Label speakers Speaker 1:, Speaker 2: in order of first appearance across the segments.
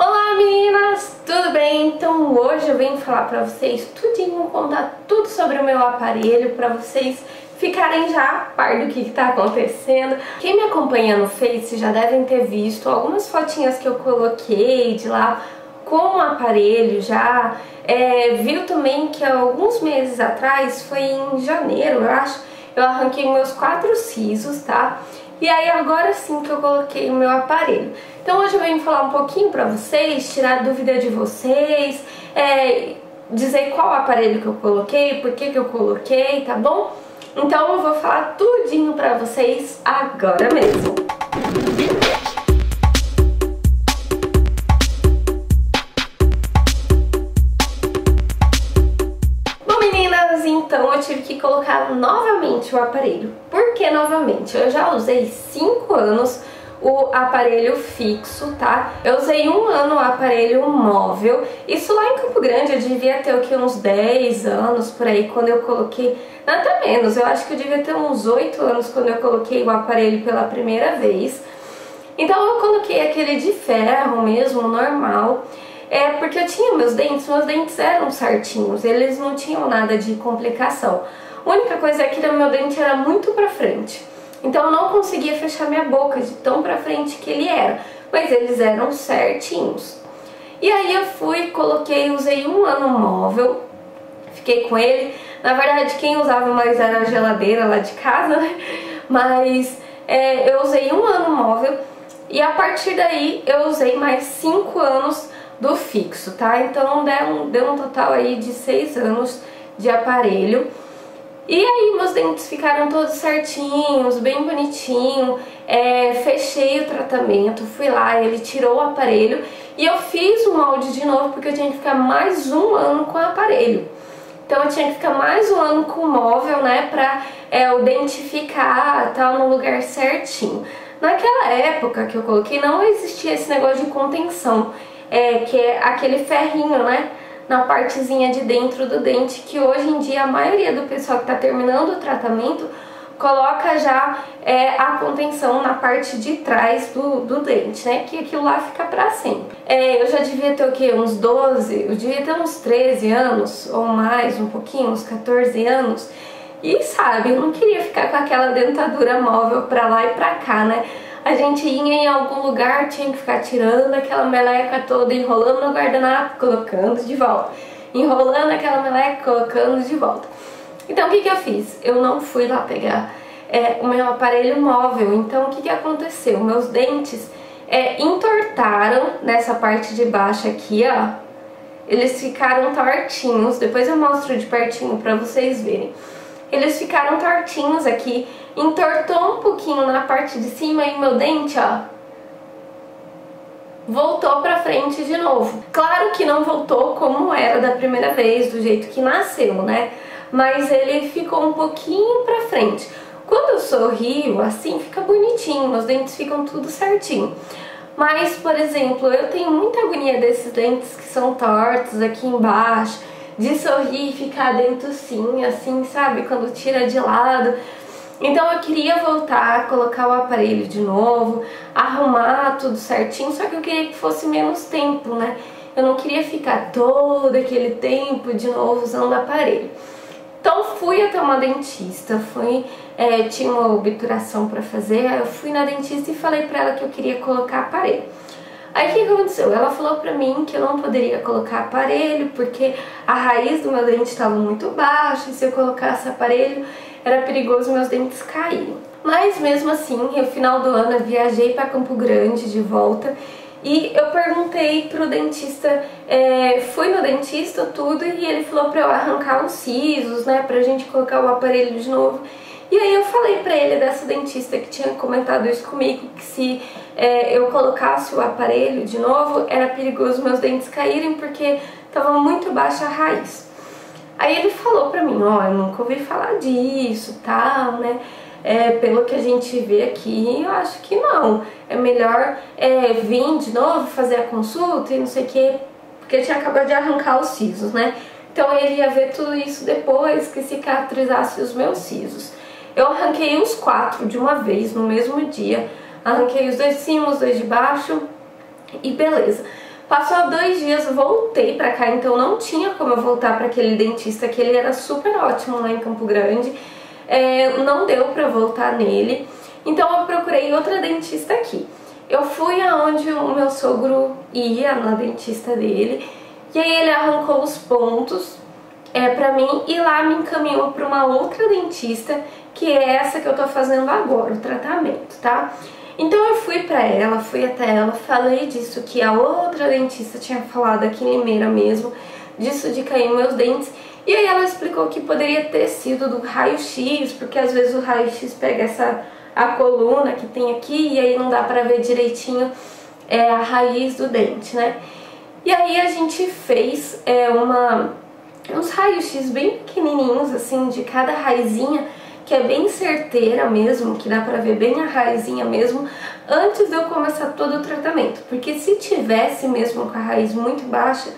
Speaker 1: Olá meninas, tudo bem? Então hoje eu venho falar pra vocês tudinho, contar tudo sobre o meu aparelho pra vocês ficarem já a par do que tá acontecendo. Quem me acompanha no Face já devem ter visto algumas fotinhas que eu coloquei de lá com o aparelho já. Viu também que há alguns meses atrás, foi em janeiro eu acho, eu arranquei meus 4 sisos, tá? E aí agora sim que eu coloquei o meu aparelho. Então hoje eu venho falar um pouquinho pra vocês, tirar a dúvida de vocês, dizer qual aparelho que eu coloquei, por que eu coloquei, tá bom? Então eu vou falar tudinho pra vocês agora mesmo. Bom meninas, então eu tive que colocar novamente o aparelho. Por que novamente? Eu já usei 5 anos o aparelho fixo, tá? Eu usei 1 ano o aparelho móvel. Isso lá em Campo Grande eu devia ter o que, uns 10 anos por aí quando eu coloquei, até menos, eu acho que eu devia ter uns 8 anos quando eu coloquei o aparelho pela primeira vez. Então eu coloquei aquele de ferro mesmo, normal, porque eu tinha meus dentes eram certinhos, eles não tinham nada de complicação. A única coisa é que o meu dente era muito pra frente. Então eu não conseguia fechar minha boca de tão pra frente que ele era, mas eles eram certinhos. E aí eu fui, coloquei, usei 1 ano móvel, fiquei com ele. Na verdade quem usava mais era a geladeira lá de casa, né? Mas eu usei 1 ano móvel e a partir daí eu usei mais 5 anos do fixo, tá? Então deu um total aí de 6 anos de aparelho. E aí meus dentes ficaram todos certinhos, bem bonitinho, fechei o tratamento, fui lá, ele tirou o aparelho e eu fiz o molde de novo porque eu tinha que ficar mais 1 ano com o aparelho. Então eu tinha que ficar mais 1 ano com o móvel, né, pra o dente ficar tal no lugar certinho. Naquela época que eu coloquei não existia esse negócio de contenção, que é aquele ferrinho, né, na partezinha de dentro do dente, que hoje em dia a maioria do pessoal que está terminando o tratamento coloca já a contenção na parte de trás do dente, né, que aquilo lá fica pra sempre. Eu já devia ter o que, uns 12, eu devia ter uns 13 anos ou mais, um pouquinho, uns 14 anos, e sabe, eu não queria ficar com aquela dentadura móvel pra lá e pra cá, né. A gente ia em algum lugar, tinha que ficar tirando aquela meleca toda, enrolando no guardanapo, colocando de volta. Enrolando aquela meleca, colocando de volta. Então o que eu fiz? Eu não fui lá pegar o meu aparelho móvel. Então o que aconteceu? Meus dentes entortaram nessa parte de baixo aqui, ó. Eles ficaram tortinhos. Depois eu mostro de pertinho pra vocês verem. Eles ficaram tortinhos aqui, entortou um pouquinho na parte de cima e meu dente, ó, voltou pra frente de novo. Claro que não voltou como era da primeira vez, do jeito que nasceu, né? Mas ele ficou um pouquinho pra frente. Quando eu sorrio, assim, fica bonitinho, meus dentes ficam tudo certinho. Mas, por exemplo, eu tenho muita agonia desses dentes que são tortos aqui embaixo, de sorrir e ficar dentucinho, assim, sabe? Quando tira de lado. Então eu queria voltar, colocar o aparelho de novo, arrumar tudo certinho, só que eu queria que fosse menos tempo, né? Eu não queria ficar todo aquele tempo de novo usando o aparelho. Então fui até uma dentista, tinha uma obturação pra fazer, aí eu fui na dentista e falei pra ela que eu queria colocar aparelho. Aí o que aconteceu? Ela falou pra mim que eu não poderia colocar aparelho porque a raiz do meu dente estava muito baixa e se eu colocasse aparelho era perigoso meus dentes caírem. Mas mesmo assim, no final do ano eu viajei pra Campo Grande de volta e eu perguntei pro dentista, fui no dentista tudo e ele falou pra eu arrancar os sisos, né, pra gente colocar o aparelho de novo. E aí eu falei pra ele dessa dentista que tinha comentado isso comigo, que se eu colocasse o aparelho de novo, era perigoso meus dentes caírem porque estava muito baixa a raiz. Aí ele falou pra mim, ó, eu nunca ouvi falar disso, tal, né, pelo que a gente vê aqui, eu acho que não. É melhor vir de novo, fazer a consulta e não sei o que, porque eu tinha acabado de arrancar os sisos, né. Então ele ia ver tudo isso depois que cicatrizasse os meus sisos. Eu arranquei os 4 de uma vez, no mesmo dia. Arranquei os 2 de cima, os 2 de baixo e beleza. Passou 2 dias, eu voltei pra cá, então não tinha como eu voltar pra aquele dentista, que ele era super ótimo lá em Campo Grande. Não deu pra voltar nele, então eu procurei outra dentista aqui. Eu fui aonde o meu sogro ia, na dentista dele, e aí ele arrancou os pontos pra mim e lá me encaminhou pra uma outra dentista, que é essa que eu tô fazendo agora, o tratamento, tá? Então eu fui até ela, falei disso que a outra dentista tinha falado aqui em Limeira mesmo, disso de cair meus dentes, e aí ela explicou que poderia ter sido do raio-x, porque às vezes o raio-x pega a coluna que tem aqui e aí não dá pra ver direitinho a raiz do dente, né? E aí a gente fez uns raios-x bem pequenininhos, assim, de cada raizinha, que é bem certeira mesmo, que dá pra ver bem a raizinha mesmo, antes de eu começar todo o tratamento. Porque se tivesse mesmo com a raiz muito baixa,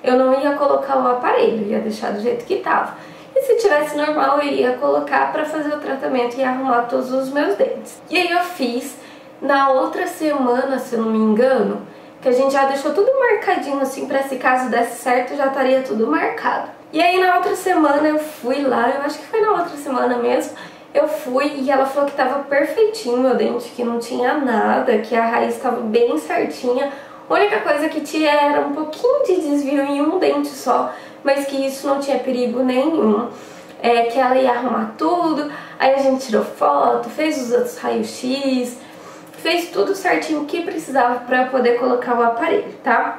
Speaker 1: eu não ia colocar o aparelho, ia deixar do jeito que tava. E se tivesse normal, eu ia colocar pra fazer o tratamento e arrumar todos os meus dentes. E aí eu fiz na outra semana, se eu não me engano, que a gente já deixou tudo marcadinho assim, pra se caso desse certo, já estaria tudo marcado. E aí na outra semana eu fui lá, eu acho que foi na outra semana mesmo, eu fui e ela falou que tava perfeitinho meu dente, que não tinha nada, que a raiz tava bem certinha. A única coisa que tinha era um pouquinho de desvio em um dente só, mas que isso não tinha perigo nenhum. Que ela ia arrumar tudo, aí a gente tirou foto, fez os outros raios-x, fez tudo certinho que precisava pra poder colocar o aparelho, tá?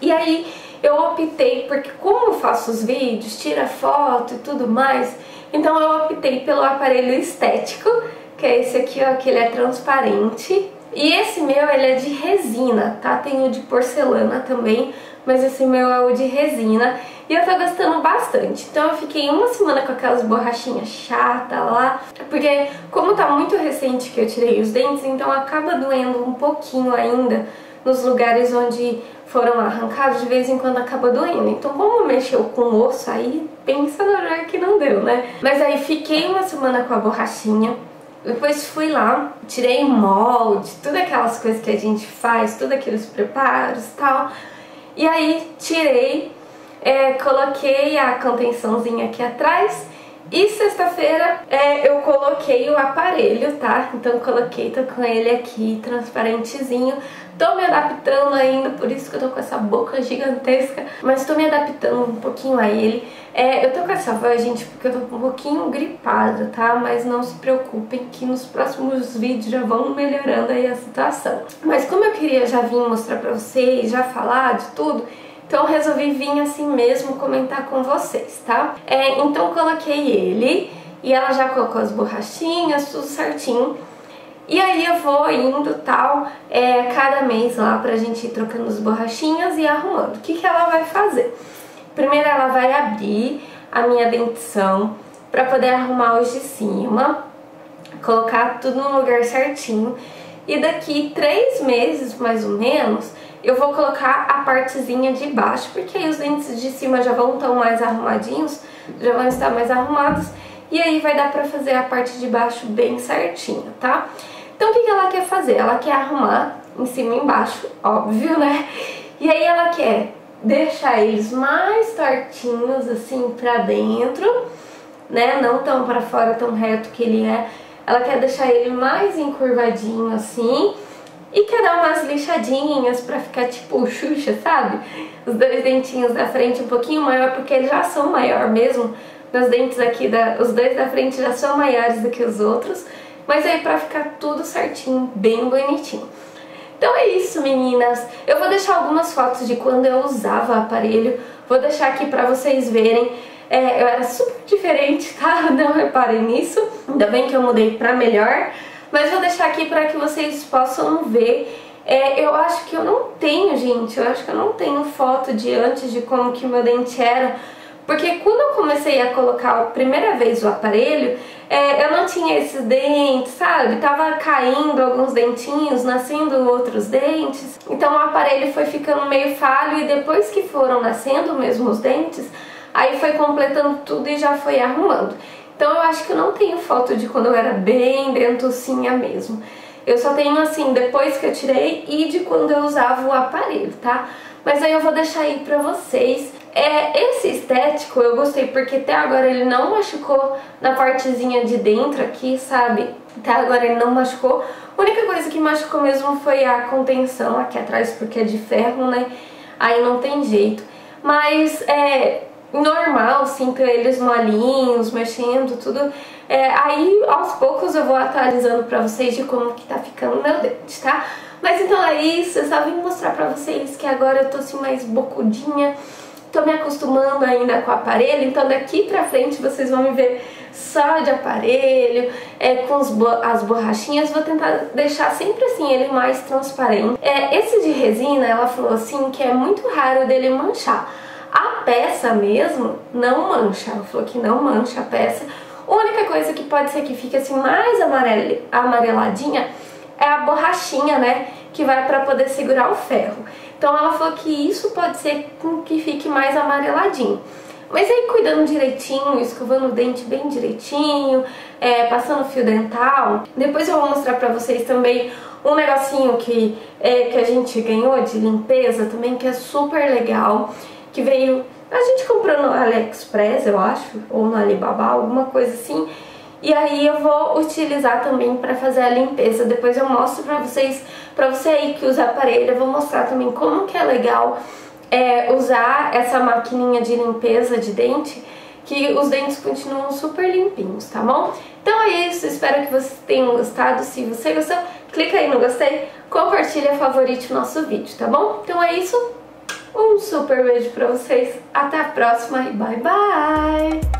Speaker 1: E aí eu optei, porque como eu faço os vídeos, tira foto e tudo mais, então eu optei pelo aparelho estético, que é esse aqui, ó, que ele é transparente. E esse meu, ele é de resina, tá? Tem o de porcelana também, mas esse meu é o de resina. E eu tô gostando bastante. Então eu fiquei uma semana com aquelas borrachinhas chatas lá, porque como tá muito recente que eu tirei os dentes, então acaba doendo um pouquinho ainda nos lugares onde foram arrancados, de vez em quando acaba doendo. Então como mexeu com o osso, aí pensa na hora que não deu, né? Mas aí fiquei uma semana com a borrachinha. Depois fui lá, tirei molde, todas aquelas coisas que a gente faz, todos aqueles preparos e tal. E aí tirei, coloquei a contençãozinha aqui atrás. E sexta-feira eu coloquei o aparelho, tá? Então coloquei, tô com ele aqui transparentezinho. Tô me adaptando ainda, por isso que eu tô com essa boca gigantesca, mas tô me adaptando um pouquinho a ele. Eu tô com essa voz, gente, porque eu tô um pouquinho gripada, tá? Mas não se preocupem que nos próximos vídeos já vão melhorando aí a situação. Mas como eu queria já vir mostrar pra vocês, já falar de tudo, então eu resolvi vir assim mesmo comentar com vocês, tá? Então coloquei ele e ela já colocou as borrachinhas, tudo certinho. E aí eu vou indo tal, cada mês lá pra gente ir trocando as borrachinhas e arrumando. O que que ela vai fazer? Primeiro ela vai abrir a minha dentição pra poder arrumar os de cima, colocar tudo no lugar certinho. E daqui 3 meses, mais ou menos, eu vou colocar a partezinha de baixo, porque aí os dentes de cima já vão estar mais arrumadinhos, já vão estar mais arrumados. E aí vai dar pra fazer a parte de baixo bem certinho, tá? Então o que ela quer fazer? Ela quer arrumar em cima e embaixo, óbvio, né? E aí ela quer deixar eles mais tortinhos, assim, pra dentro, né? Não tão pra fora, tão reto que ele é. Ela quer deixar ele mais encurvadinho, assim. E quer dar umas lixadinhas pra ficar tipo Xuxa, sabe? Os 2 dentinhos da frente um pouquinho maior, porque eles já são maior mesmo. Meus dentes aqui, os 2 da frente já são maiores do que os outros. Mas aí pra ficar tudo certinho, bem bonitinho. Então é isso, meninas. Eu vou deixar algumas fotos de quando eu usava o aparelho. Vou deixar aqui pra vocês verem. Eu era super diferente, tá? Não reparem nisso. Ainda bem que eu mudei pra melhor. Mas vou deixar aqui pra que vocês possam ver. Eu acho que eu não tenho, gente. Eu acho que eu não tenho foto de antes de como que meu dente era. Porque quando eu comecei a colocar a primeira vez o aparelho, eu não tinha esses dentes, sabe? Tava caindo alguns dentinhos, nascendo outros dentes. Então o aparelho foi ficando meio falho e depois que foram nascendo mesmo os dentes, aí foi completando tudo e já foi arrumando. Então eu acho que eu não tenho foto de quando eu era bem dentucinha mesmo. Eu só tenho assim, depois que eu tirei e de quando eu usava o aparelho, tá? Mas aí eu vou deixar aí pra vocês. Esse estético eu gostei porque até agora ele não machucou na partezinha de dentro aqui, sabe? Até agora ele não machucou. A única coisa que machucou mesmo foi a contenção aqui atrás, porque é de ferro, né? Aí não tem jeito. Mas normal, sinto eles molinhos, mexendo, tudo. Aí aos poucos eu vou atualizando pra vocês de como que tá ficando o meu dente, tá? Mas então é isso, eu só vim mostrar pra vocês que agora eu tô assim mais bocudinha. Tô me acostumando ainda com o aparelho, então daqui pra frente vocês vão me ver só de aparelho, com as borrachinhas. Vou tentar deixar sempre assim ele mais transparente. Esse de resina, ela falou assim que é muito raro dele manchar. A peça mesmo não mancha, ela falou que não mancha a peça. A única coisa que pode ser que fique assim mais amareladinha é a borrachinha, né, que vai pra poder segurar o ferro. Então ela falou que isso pode ser que fique mais amareladinho. Mas aí cuidando direitinho, escovando o dente bem direitinho, passando fio dental. Depois eu vou mostrar pra vocês também um negocinho que a gente ganhou de limpeza também, que é super legal. Que veio, a gente comprou no AliExpress, eu acho, ou no Alibaba, alguma coisa assim. E aí eu vou utilizar também para fazer a limpeza. Depois eu mostro pra vocês, pra você aí que usa aparelho, eu vou mostrar também como que é legal usar essa maquininha de limpeza de dente, que os dentes continuam super limpinhos, tá bom? Então é isso, espero que vocês tenham gostado. Se você gostou, clica aí no gostei, compartilha, favorite o nosso vídeo, tá bom? Então é isso, um super beijo pra vocês, até a próxima e bye bye!